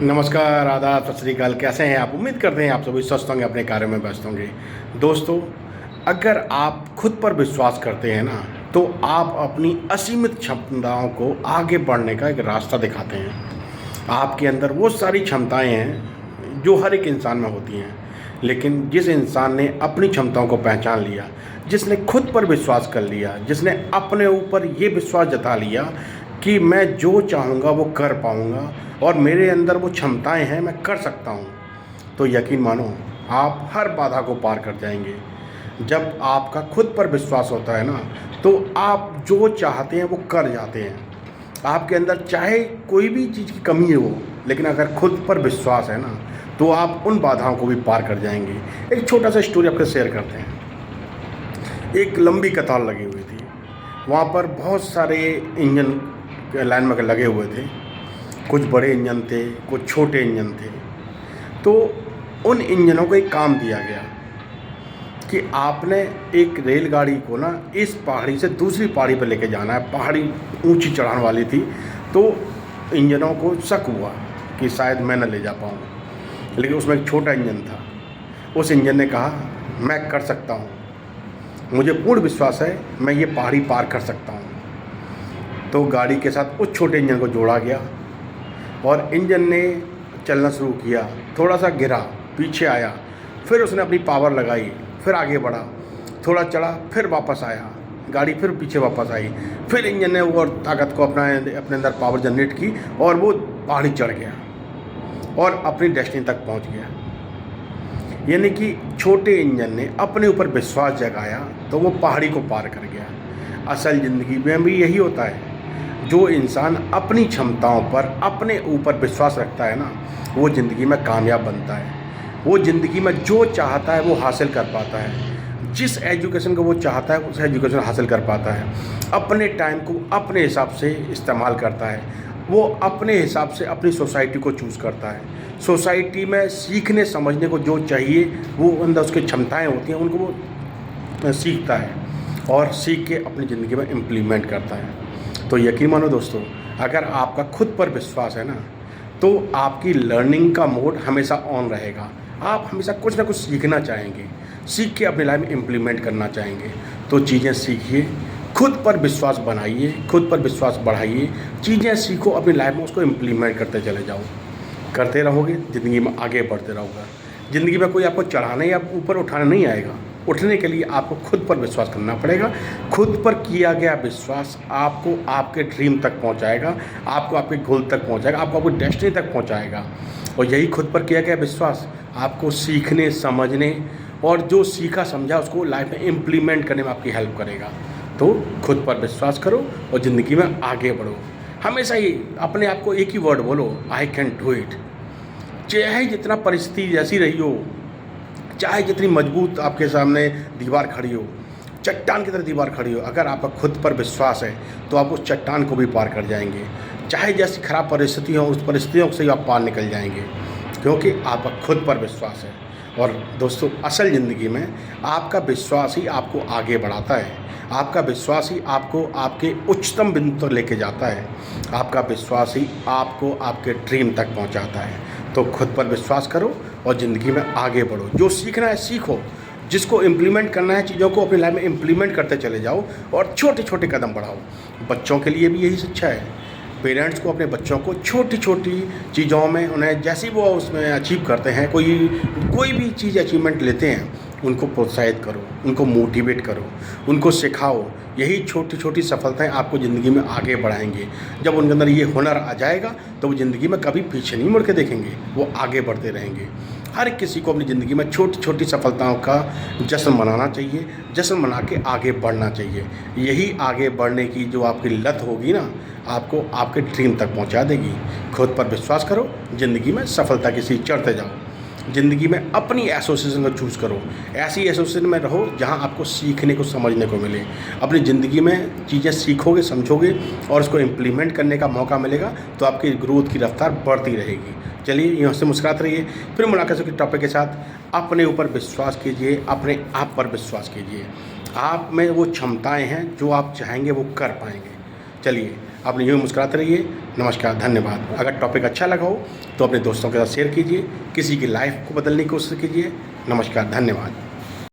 नमस्कार, आदाब, सत श्री अकाल। कैसे हैं आप? उम्मीद करते हैं आप सभी स्वस्थ होंगे, अपने कार्य में व्यस्त होंगे। दोस्तों, अगर आप खुद पर विश्वास करते हैं ना, तो आप अपनी असीमित क्षमताओं को आगे बढ़ने का एक रास्ता दिखाते हैं। आपके अंदर वो सारी क्षमताएं हैं जो हर एक इंसान में होती हैं, लेकिन जिस इंसान ने अपनी क्षमताओं को पहचान लिया, जिसने खुद पर विश्वास कर लिया, जिसने अपने ऊपर ये विश्वास जता लिया कि मैं जो चाहूँगा वो कर पाऊँगा और मेरे अंदर वो क्षमताएं हैं, मैं कर सकता हूँ, तो यकीन मानो आप हर बाधा को पार कर जाएंगे। जब आपका खुद पर विश्वास होता है ना, तो आप जो चाहते हैं वो कर जाते हैं। आपके अंदर चाहे कोई भी चीज़ की कमी हो, लेकिन अगर खुद पर विश्वास है ना, तो आप उन बाधाओं को भी पार कर जाएंगे। एक छोटा सा स्टोरी आपके शेयर करते हैं। एक लंबी कतार लगी हुई थी, वहाँ पर बहुत सारे इंजन लाइन में लगे हुए थे। कुछ बड़े इंजन थे, कुछ छोटे इंजन थे। तो उन इंजनों को एक काम दिया गया कि आपने एक रेलगाड़ी को ना इस पहाड़ी से दूसरी पहाड़ी पर लेके जाना है। पहाड़ी ऊंची चढ़ान वाली थी, तो इंजनों को शक हुआ कि शायद मैं न ले जा पाऊँ, लेकिन उसमें एक छोटा इंजन था। उस इंजन ने कहा, मैं कर सकता हूँ, मुझे पूर्ण विश्वास है, मैं ये पहाड़ी पार कर सकता हूँ। तो गाड़ी के साथ उस छोटे इंजन को जोड़ा गया और इंजन ने चलना शुरू किया। थोड़ा सा गिरा, पीछे आया, फिर उसने अपनी पावर लगाई, फिर आगे बढ़ा, थोड़ा चढ़ा, फिर वापस आया, गाड़ी फिर पीछे वापस आई, फिर इंजन ने वो ताकत को अपने अंदर पावर जनरेट की और वो पहाड़ी चढ़ गया और अपनी डेस्टिनी तक पहुंच गया। यानी कि छोटे इंजन ने अपने ऊपर विश्वास जगाया तो वो पहाड़ी को पार कर गया। असल ज़िंदगी में भी यही होता है। जो इंसान अपनी क्षमताओं पर, अपने ऊपर विश्वास रखता है ना, वो ज़िंदगी में कामयाब बनता है। वो ज़िंदगी में जो चाहता है वो हासिल कर पाता है। जिस एजुकेशन को वो चाहता है उस एजुकेशन हासिल कर पाता है। अपने टाइम को अपने हिसाब से इस्तेमाल करता है। वो अपने हिसाब से अपनी सोसाइटी को चूज़ करता है। सोसाइटी में सीखने समझने को जो चाहिए, वो अंदर उसकी क्षमताएँ होती हैं, उनको वो सीखता है और सीख के अपनी ज़िंदगी में इम्प्लीमेंट करता है। तो यकीन मानो दोस्तों, अगर आपका खुद पर विश्वास है ना, तो आपकी लर्निंग का मोड हमेशा ऑन रहेगा। आप हमेशा कुछ ना कुछ सीखना चाहेंगे, सीख के अपनी लाइफ में इम्प्लीमेंट करना चाहेंगे। तो चीज़ें सीखिए, खुद पर विश्वास बनाइए, खुद पर विश्वास बढ़ाइए, चीज़ें सीखो, अपनी लाइफ में उसको इम्प्लीमेंट करते चले जाओ। करते रहोगे, ज़िंदगी में आगे बढ़ते रहोगे। ज़िंदगी में कोई आपको चढ़ाने या ऊपर उठाने नहीं आएगा। उठने के लिए आपको खुद पर विश्वास करना पड़ेगा। खुद पर किया गया विश्वास आपको आपके ड्रीम तक पहुंचाएगा, आपको आपके गोल तक पहुंचाएगा, आपको आपकी डेस्टिनी तक पहुंचाएगा। और यही खुद पर किया गया विश्वास आपको सीखने, समझने और जो सीखा समझा उसको लाइफ में इम्प्लीमेंट करने में आपकी हेल्प करेगा। तो खुद पर विश्वास करो और ज़िंदगी में आगे बढ़ो। हमेशा ही अपने आप को एक ही वर्ड बोलो, आई कैन डू इट। चाहे जितना परिस्थिति जैसी रही हो, चाहे जितनी मजबूत आपके सामने दीवार खड़ी हो, चट्टान की तरह दीवार खड़ी हो, अगर आपका खुद पर विश्वास है तो आप उस चट्टान को भी पार कर जाएंगे। चाहे जैसी खराब परिस्थिति हो, उस परिस्थितियों से आप पार निकल जाएंगे, क्योंकि आपका खुद पर विश्वास है। और दोस्तों, असल ज़िंदगी में आपका विश्वास ही आपको आगे बढ़ाता है। आपका विश्वास ही आपको आपके उच्चतम बिंदु तक लेके जाता है। आपका विश्वास ही आपको आपके ड्रीम तक पहुंचाता है। तो खुद पर विश्वास करो और ज़िंदगी में आगे बढ़ो। जो सीखना है सीखो, जिसको इम्प्लीमेंट करना है चीज़ों को अपनी लाइफ में इम्प्लीमेंट करते चले जाओ और छोटे छोटे कदम बढ़ाओ। बच्चों के लिए भी यही शिक्षा है। पेरेंट्स को अपने बच्चों को छोटी छोटी चीज़ों में, उन्हें जैसी वो उसमें अचीव करते हैं, कोई भी चीज़ अचीवमेंट लेते हैं, उनको प्रोत्साहित करो, उनको मोटिवेट करो, उनको सिखाओ। यही छोटी छोटी सफलताएं आपको ज़िंदगी में आगे बढ़ाएंगे। जब उनके अंदर ये हुनर आ जाएगा तो वो ज़िंदगी में कभी पीछे नहीं मुड़ के देखेंगे, वो आगे बढ़ते रहेंगे। हर किसी को अपनी ज़िंदगी में छोटी छोटी सफलताओं का जश्न मनाना चाहिए, जश्न मना के आगे बढ़ना चाहिए। यही आगे बढ़ने की जो आपकी लत होगी ना, आपको आपके ड्रीम तक पहुंचा देगी। खुद पर विश्वास करो, ज़िंदगी में सफलता की सीढ़ी चढ़ते जाओ। ज़िंदगी में अपनी एसोसिएशन को चूज़ करो। ऐसी एसोसिएशन में रहो जहां आपको सीखने को, समझने को मिले। अपनी ज़िंदगी में चीज़ें सीखोगे, समझोगे और उसको इम्प्लीमेंट करने का मौका मिलेगा, तो आपकी ग्रोथ की रफ्तार बढ़ती रहेगी। चलिए, यहाँ से मुस्कुराते रहिए। फिर मुलाकात के टॉपिक के साथ। अपने ऊपर विश्वास कीजिए, अपने आप पर विश्वास कीजिए। आप में वो क्षमताएँ हैं जो आप चाहेंगे वो कर पाएंगे। चलिए, अपने यूँ मुस्कुराते रहिए। नमस्कार, धन्यवाद। अगर टॉपिक अच्छा लगा हो तो अपने दोस्तों के साथ शेयर कीजिए, किसी की लाइफ को बदलने की कोशिश कीजिए। नमस्कार, धन्यवाद।